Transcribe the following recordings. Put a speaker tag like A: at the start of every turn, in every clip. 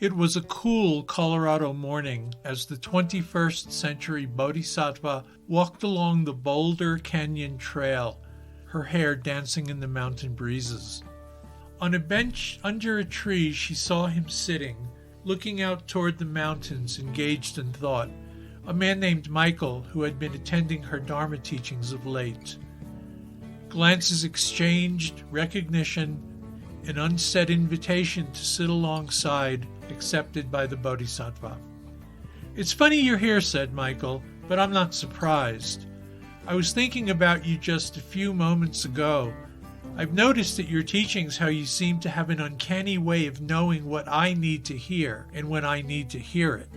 A: It was a cool Colorado morning as the 21st century Bodhisattva walked along the Boulder Canyon Trail, her hair dancing in the mountain breezes. On a bench under a tree, she saw him sitting, looking out toward the mountains, engaged in thought, a man named Michael who had been attending her Dharma teachings of late. Glances exchanged, recognition, an unsaid invitation to sit alongside, accepted by the Bodhisattva. "It's funny you're here," said Michael, "but I'm not surprised. I was thinking about you just a few moments ago. I've noticed at your teachings how you seem to have an uncanny way of knowing what I need to hear and when I need to hear it."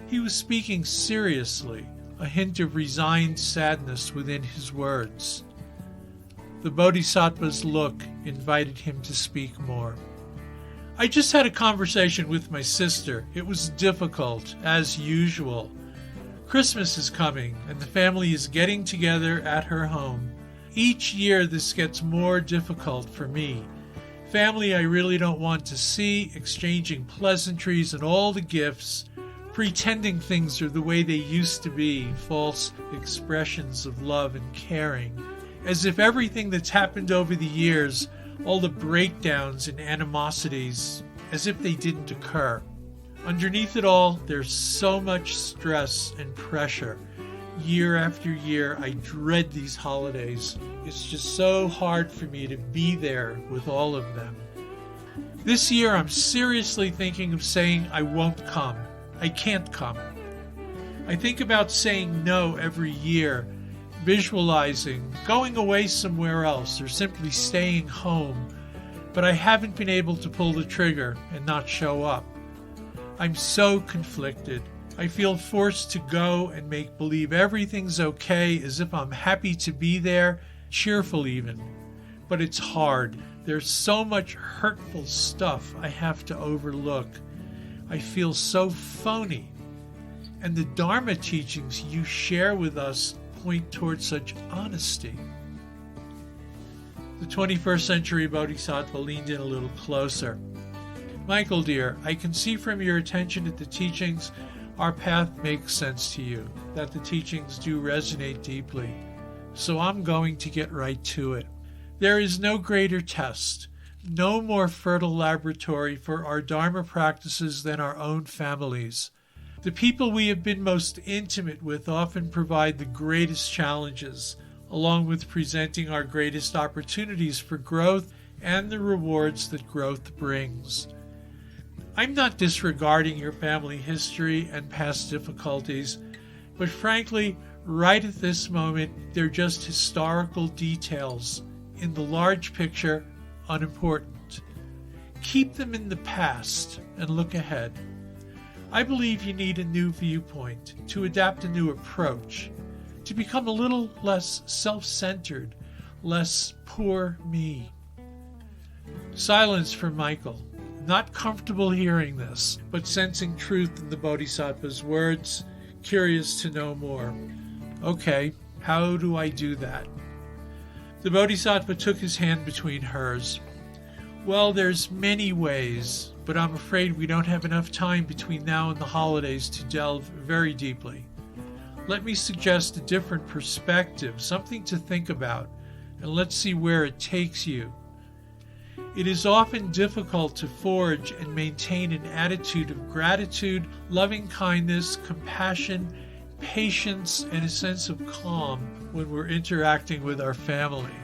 A: He was speaking seriously, a hint of resigned sadness within his words. The Bodhisattva's look invited him to speak more. "I just had a conversation with my sister. It was difficult, as usual. Christmas is coming, and the family is getting together at her home. Each year this gets more difficult for me. Family I really don't want to see, exchanging pleasantries and all the gifts, pretending things are the way they used to be, false expressions of love and caring, as if everything that's happened over the years, all the breakdowns and animosities, as if they didn't occur. Underneath it all, there's so much stress and pressure. Year after year, I dread these holidays. It's just so hard for me to be there with all of them. This year, I'm seriously thinking of saying I won't come. I can't come. I think about saying no every year, visualizing going away somewhere else or simply staying home, but I haven't been able to pull the trigger and not show up. I'm so conflicted. I feel forced to go and make believe everything's okay as if I'm happy to be there, cheerful even. But it's hard. There's so much hurtful stuff I have to overlook. I feel so phony. And the Dharma teachings you share with us point towards such honesty." The 21st century Bodhisattva leaned in a little closer. "Michael, dear, I can see from your attention at the teachings our path makes sense to you, that the teachings do resonate deeply. So I'm going to get right to it. There is no greater test, no more fertile laboratory for our Dharma practices than our own families. The people we have been most intimate with often provide the greatest challenges, along with presenting our greatest opportunities for growth and the rewards that growth brings. I'm not disregarding your family history and past difficulties, but frankly, right at this moment, they're just historical details, in the large picture, unimportant. Keep them in the past and look ahead. I believe you need a new viewpoint, to adapt a new approach, to become a little less self-centered, less poor me." Silence for Michael, not comfortable hearing this, but sensing truth in the Bodhisattva's words, curious to know more. "Okay, how do I do that?" The Bodhisattva took his hand between hers. "Well, there's many ways, but I'm afraid we don't have enough time between now and the holidays to delve very deeply. Let me suggest a different perspective, something to think about, and let's see where it takes you. It is often difficult to forge and maintain an attitude of gratitude, loving kindness, compassion, patience, and a sense of calm when we're interacting with our family.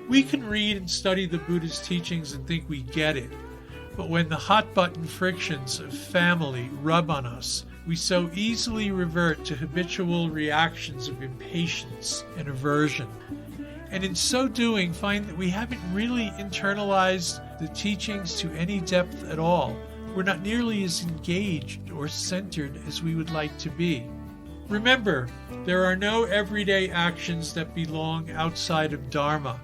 A: We can read and study the Buddha's teachings and think we get it, but when the hot-button frictions of family rub on us, we so easily revert to habitual reactions of impatience and aversion, and in so doing find that we haven't really internalized the teachings to any depth at all. We're not nearly as engaged or centered as we would like to be. Remember, there are no everyday actions that belong outside of Dharma.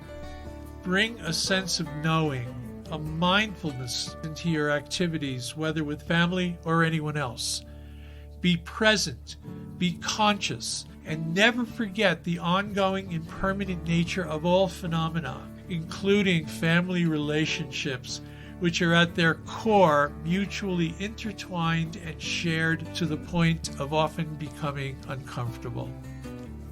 A: Bring a sense of knowing, a mindfulness into your activities, whether with family or anyone else. Be present, be conscious, and never forget the ongoing and permanent nature of all phenomena, including family relationships, which are at their core mutually intertwined and shared to the point of often becoming uncomfortable.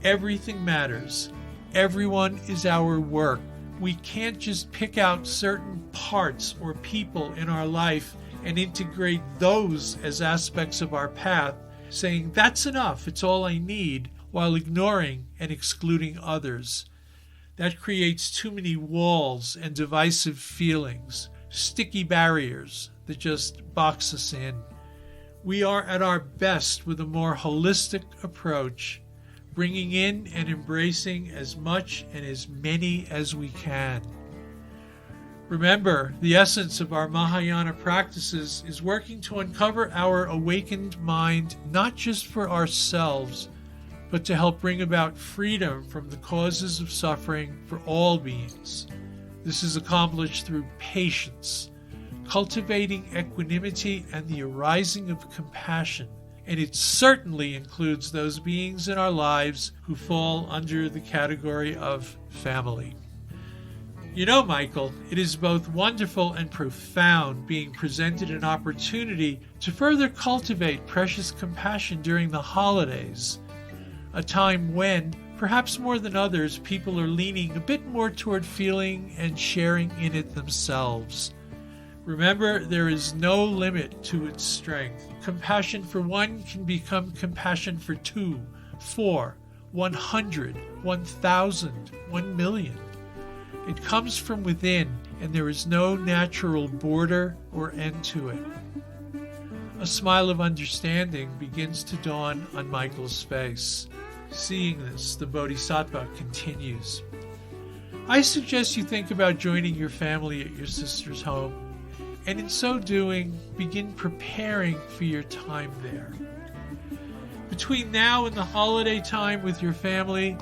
A: Everything matters. Everyone is our work. We can't just pick out certain parts or people in our life and integrate those as aspects of our path, saying, "That's enough, it's all I need," while ignoring and excluding others. That creates too many walls and divisive feelings, sticky barriers that just box us in. We are at our best with a more holistic approach, bringing in and embracing as much and as many as we can. Remember, the essence of our Mahayana practices is working to uncover our awakened mind, not just for ourselves, but to help bring about freedom from the causes of suffering for all beings. This is accomplished through patience, cultivating equanimity and the arising of compassion, and it certainly includes those beings in our lives who fall under the category of family. You know, Michael, it is both wonderful and profound being presented an opportunity to further cultivate precious compassion during the holidays, a time when, perhaps more than others, people are leaning a bit more toward feeling and sharing in it themselves. Remember, there is no limit to its strength. Compassion for one can become compassion for 2, 4, 100, 1,000, 1,000,000. It comes from within, and there is no natural border or end to it. A smile of understanding begins to dawn on Michael's face. Seeing this, the Bodhisattva continues. I suggest you think about joining your family at your sister's home, and in so doing, begin preparing for your time there. Between now and the holiday time with your family,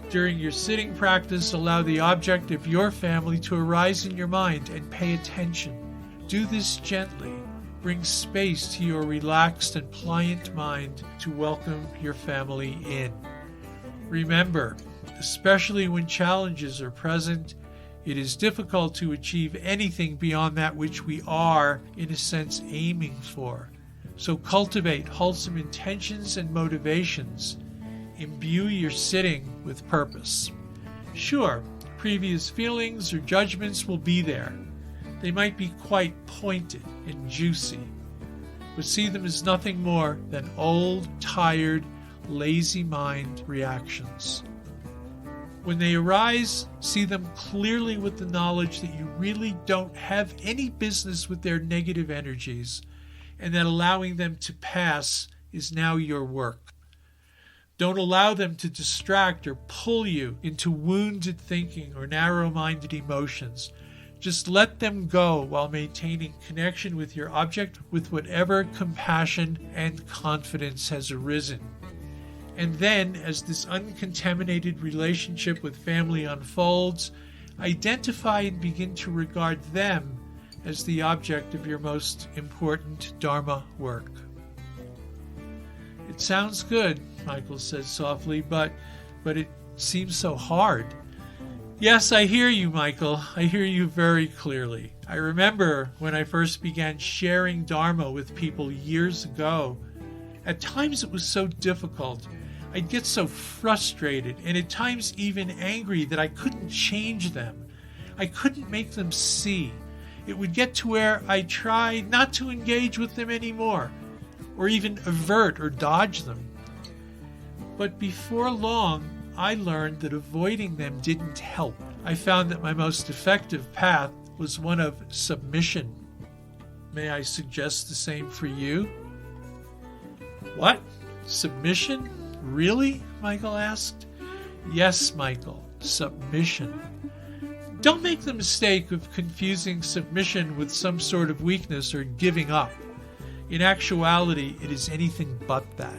A: during your sitting practice, allow the object of your family to arise in your mind and pay attention. Do this gently. Bring space to your relaxed and pliant mind to welcome your family in. Remember, especially when challenges are present, it is difficult to achieve anything beyond that which we are, in a sense, aiming for. So cultivate wholesome intentions and motivations. Imbue your sitting with purpose. Sure, previous feelings or judgments will be there. They might be quite pointed and juicy, but see them as nothing more than old, tired, lazy mind reactions. When they arise, see them clearly with the knowledge that you really don't have any business with their negative energies, and that allowing them to pass is now your work. Don't allow them to distract or pull you into wounded thinking or narrow-minded emotions. Just let them go while maintaining connection with your object with whatever compassion and confidence has arisen. And then, as this uncontaminated relationship with family unfolds, identify and begin to regard them as the object of your most important Dharma work. It sounds good, Michael said softly, but it seems so hard. Yes, I hear you, Michael. I hear you very clearly. I remember when I first began sharing Dharma with people years ago. At times it was so difficult. I'd get so frustrated and at times even angry that I couldn't change them. I couldn't make them see. It would get to where I tried not to engage with them anymore, or even avert or dodge them. But before long, I learned that avoiding them didn't help. I found that my most effective path was one of submission. May I suggest the same for you? What? Submission? Really? Michael asked. Yes, Michael, submission. Don't make the mistake of confusing submission with some sort of weakness or giving up. In actuality, it is anything but that.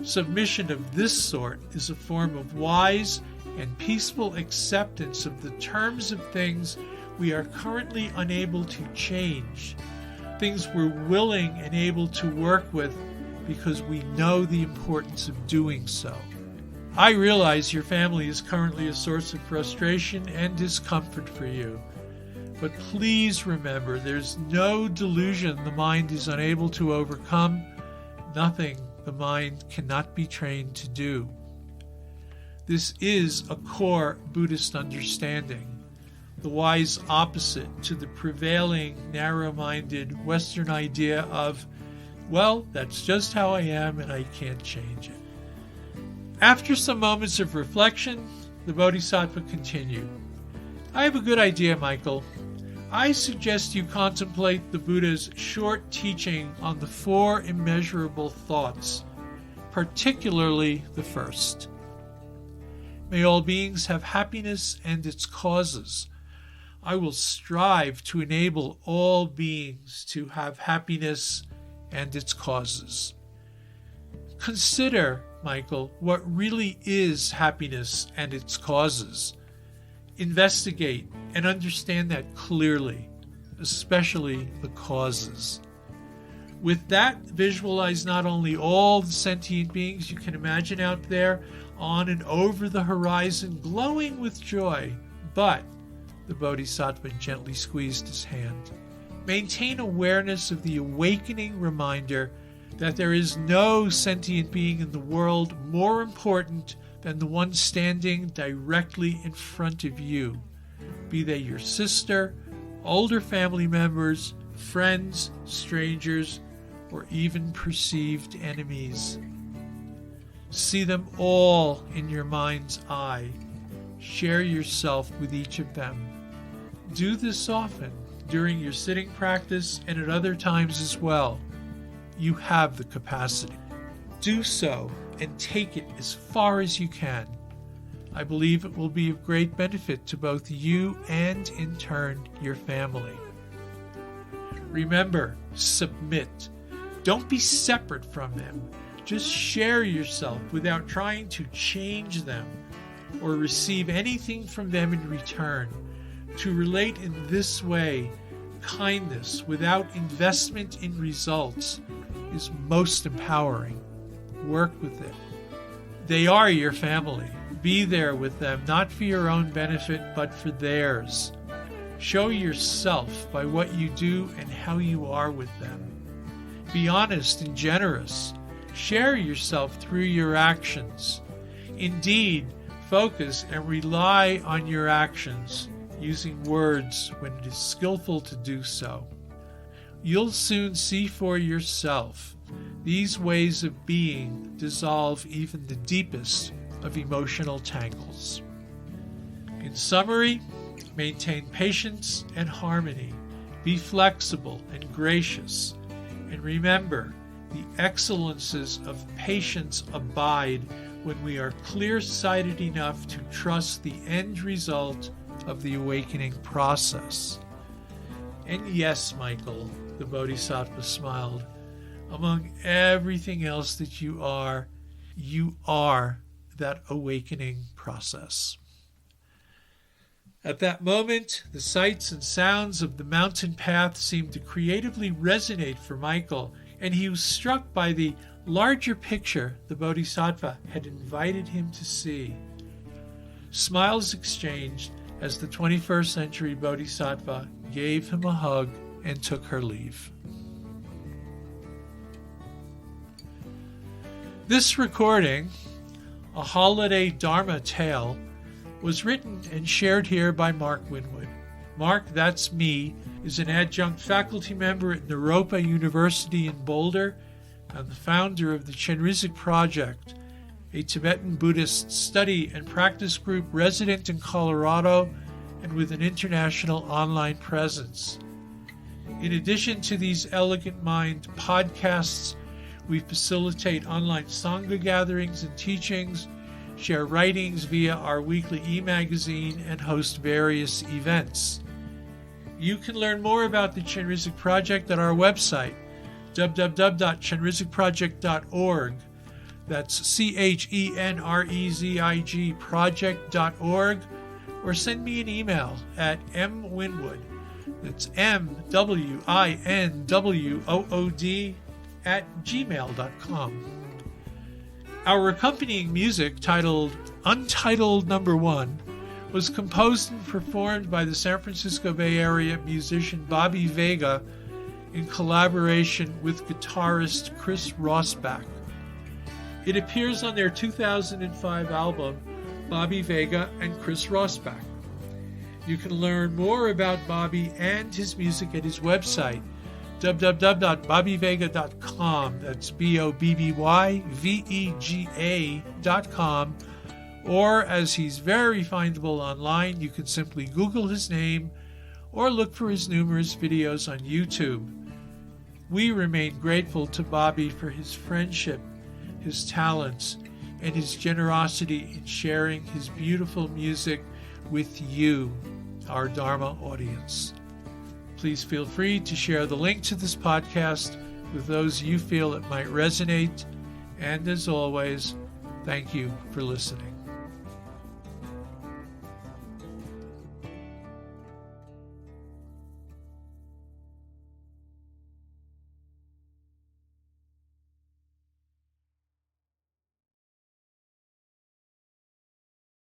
A: Submission of this sort is a form of wise and peaceful acceptance of the terms of things we are currently unable to change, things we're willing and able to work with because we know the importance of doing so. I realize your family is currently a source of frustration and discomfort for you, But please remember, there's no delusion the mind is unable to overcome, nothing the mind cannot be trained to do. This is a core Buddhist understanding, the wise opposite to the prevailing narrow-minded Western idea of, well, that's just how I am and I can't change it. After some moments of reflection, the Bodhisattva continued. I have a good idea, Michael. I suggest you contemplate the Buddha's short teaching on the 4 immeasurable thoughts, particularly the first. May all beings have happiness and its causes. I will strive to enable all beings to have happiness and its causes. Consider, Michael, what really is happiness and its causes. Investigate and understand that clearly, especially the causes. With that, visualize not only all the sentient beings you can imagine out there on and over the horizon glowing with joy, but the Bodhisattva gently squeezed his hand. Maintain awareness of the awakening reminder that there is no sentient being in the world more important than the one standing directly in front of you, be they your sister, older family members, friends, strangers, or even perceived enemies. See them all in your mind's eye. Share yourself with each of them. Do this often, during your sitting practice and at other times as well. You have the capacity. Do so and take it as far as you can. I believe it will be of great benefit to both you and, in turn, your family. Remember, submit. Don't be separate from them. Just share yourself without trying to change them or receive anything from them in return. To relate in this way, kindness without investment in results is most empowering. Work with it. They are your family. Be there with them, not for your own benefit, but for theirs. Show yourself by what you do and how you are with them. Be honest and generous. Share yourself through your actions. Indeed, focus and rely on your actions, using words when it is skillful to do so. You'll soon see for yourself. These ways of being dissolve even the deepest of emotional tangles. In summary, maintain patience and harmony. Be flexible and gracious. And remember, the excellences of patience abide when we are clear-sighted enough to trust the end result of the awakening process. And yes, Michael, the Bodhisattva smiled, among everything else that you are that awakening process. At that moment, the sights and sounds of the mountain path seemed to creatively resonate for Michael, and he was struck by the larger picture the Bodhisattva had invited him to see. Smiles exchanged as the 21st century Bodhisattva gave him a hug and took her leave. This recording, a holiday Dharma tale, was written and shared here by Mark Winwood. Mark, that's me, is an adjunct faculty member at Naropa University in Boulder and the founder of the Chenrezig Project, a Tibetan Buddhist study and practice group resident in Colorado and with an international online presence. In addition to these Elegant Mind podcasts, we facilitate online Sangha gatherings and teachings, share writings via our weekly e-magazine, and host various events. You can learn more about the Chenrezig Project at our website, www.chenrezigproject.org. That's CHENREZIG project.org, or send me an email at mwinwood, that's MWINWOOD, @gmail.com. Our accompanying music, titled Untitled Number 1, was composed and performed by the San Francisco Bay Area musician Bobby Vega in collaboration with guitarist Chris Rossbach. It appears on their 2005 album, Bobby Vega and Chris Rossbach. You can learn more about Bobby and his music at his website, www.bobbyvega.com. That's BOBBYVEGA.com. Or, as he's very findable online, you can simply Google his name or look for his numerous videos on YouTube. We remain grateful to Bobby for his friendship, his talents, and his generosity in sharing his beautiful music with you, our Dharma audience. Please feel free to share the link to this podcast with those you feel it might resonate. And as always, thank you for listening.